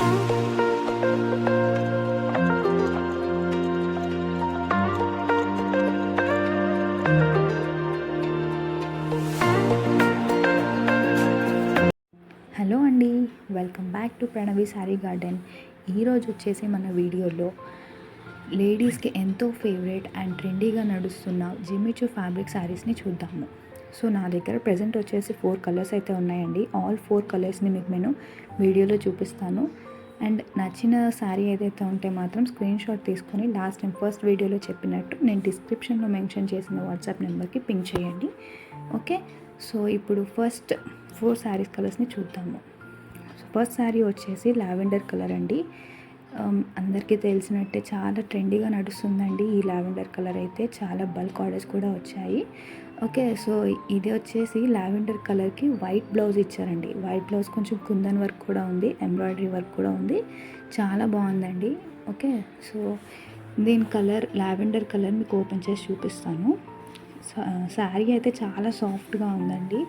Hello అండి, welcome back to Pranavi sari garden. ఈరోజు వచ్చేసి మన వీడియోలో లేడీస్కి ఎంతో ఫేవరెట్ అండ్ ట్రెండీగా నడుస్తున్న జిమ్మిచూ ఫ్యాబ్రిక్ శారీస్ని చూద్దాము. సో నా దగ్గర ప్రజెంట్ వచ్చేసి 4 కలర్స్ అయితే ఉన్నాయండి. ఆల్ 4 కలర్స్ని మీకు నేను వీడియోలో చూపిస్తాను. అండ్ నచ్చిన శారీ ఏదైతే ఉంటే మాత్రం స్క్రీన్ షాట్ తీసుకొని లాస్ట్ టైం ఫస్ట్ వీడియోలో చెప్పినట్టు నేను డిస్క్రిప్షన్లో మెన్షన్ చేసిన వాట్సాప్ నెంబర్కి పింక్ చేయండి. ఓకే, సో ఇప్పుడు ఫస్ట్ 4 శారీస్ కలర్స్ని చూద్దాము. సో ఫస్ట్ శారీ వచ్చేసి లావెండర్ కలర్ అండి. అందరికీ తెలిసినట్టే చాలా ట్రెండీగా నడుస్తుందండి ఈ లావెండర్ కలర్. అయితే చాలా బల్క్ ఆర్డర్స్ కూడా వచ్చాయి. ఓకే, సో ఇది వచ్చేసి లావెండర్ కలర్కి వైట్ బ్లౌజ్ ఇచ్చారండి. వైట్ బ్లౌజ్ కొంచెం కుందన్ వర్క్ కూడా ఉంది, ఎంబ్రాయిడరీ వర్క్ కూడా ఉంది. చాలా బాగుందండి. ఓకే, సో దీని కలర్ లావెండర్ కలర్ మీకు ఓపెన్ చేసి చూపిస్తాను. శారీ అయితే చాలా సాఫ్ట్గా ఉందండి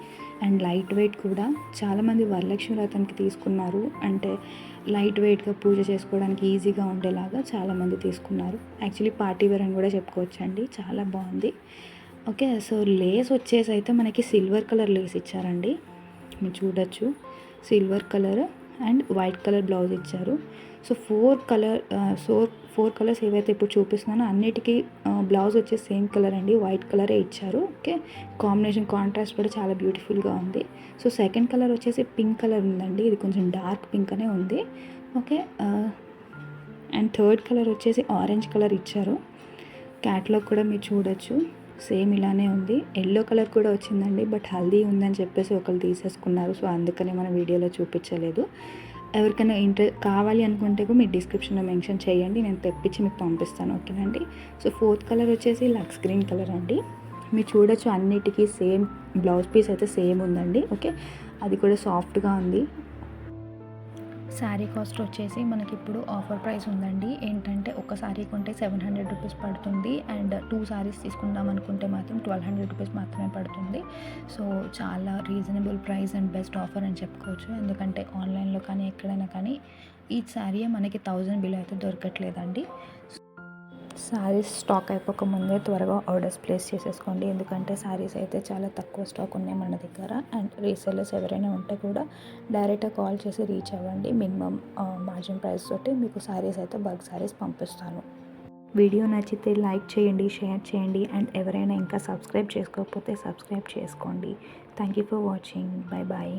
అండ్ లైట్ వెయిట్ కూడా. చాలామంది వరలక్ష్మి వ్రతానికి తీసుకున్నారు, అంటే లైట్ వెయిట్గా పూజ చేసుకోవడానికి ఈజీగా ఉండేలాగా చాలామంది తీసుకున్నారు. యాక్చువల్లీ పార్టీ వేర్ అని కూడా చెప్పుకోవచ్చండి. చాలా బాగుంది. ఓకే, సో లేస్ వచ్చేసి అయితే మనకి సిల్వర్ కలర్ లేస్ ఇచ్చారండి. మీరు చూడొచ్చు, silver colour and white colour blouse ఇచ్చారు. సో 4 కలర్స్ ఏవైతే ఇప్పుడు చూపిస్తున్నానో అన్నిటికీ బ్లౌజ్ వచ్చేసి సేమ్ కలర్ అండి, వైట్ కలరే ఇచ్చారు. ఓకే, కాంబినేషన్ కాంట్రాస్ట్ కూడా చాలా బ్యూటిఫుల్గా ఉంది. సో సెకండ్ కలర్ వచ్చేసి పింక్ కలర్ ఉందండి. ఇది కొంచెం డార్క్ పింక్ అనే ఉంది. ఓకే, అండ్ థర్డ్ కలర్ వచ్చేసి ఆరెంజ్ కలర్ ఇచ్చారు. క్యాట్లాగ్ కూడా మీరు చూడొచ్చు, సేమ్ ఇలానే ఉంది. ఎల్లో కలర్ కూడా వచ్చిందండి, బట్ హల్దీ ఉందని చెప్పేసి ఒకళ్ళు తీసేసుకున్నారు. సో అందుకనే మన వీడియోలో చూపించలేదు. ఎవరికైనా కావాలి అనుకుంటే కూడా మీరు డిస్క్రిప్షన్లో మెన్షన్ చేయండి, నేను తెప్పించి మీకు పంపిస్తాను. ఓకేనండి. సో ఫోర్త్ కలర్ వచ్చేసి లక్స్ గ్రీన్ కలర్ అండి. మీరు చూడొచ్చు అన్నిటికీ సేమ్ బ్లౌజ్ పీస్ అయితే సేమ్ ఉందండి. ఓకే, అది కూడా సాఫ్ట్గా ఉంది. శారీ కాస్ట్ వచ్చేసి మనకి ఇప్పుడు ఆఫర్ ప్రైస్ ఉందండి. ఏంటంటే ఒక శారీ కొంటే 700 రూపీస్ పడుతుంది అండ్ 2 శారీస్ తీసుకుందాం అనుకుంటే మాత్రం 1200 రూపీస్ మాత్రమే పడుతుంది. సో చాలా reasonable price and best offer అని చెప్పుకోవచ్చు. ఎందుకంటే ఆన్లైన్లో కానీ ఎక్కడైనా కానీ ఈ శారీ మనకి 1000 బిలో అయితే దొరకట్లేదండి. శారీస్ స్టాక్ అయిపోక ముందే త్వరగా ఆర్డర్స్ ప్లేస్ చేసేసుకోండి, ఎందుకంటే శారీస్ అయితే చాలా తక్కువ స్టాక్ ఉన్నాయి మన దగ్గర. అండ్ రీసెల్లర్స్ ఎవరైనా ఉంటే కూడా డైరెక్ట్గా కాల్ చేసి రీచ్ అవ్వండి. మినిమం మార్జిన్ ప్రైస్ తోటి మీకు శారీస్ అయితే బల్క్ శారీస్ పంపిస్తాను. వీడియో నచ్చితే లైక్ చేయండి, షేర్ చేయండి అండ్ ఎవరైనా ఇంకా సబ్స్క్రైబ్ చేసుకోకపోతే సబ్స్క్రైబ్ చేసుకోండి. Thank you for watching. Bye bye.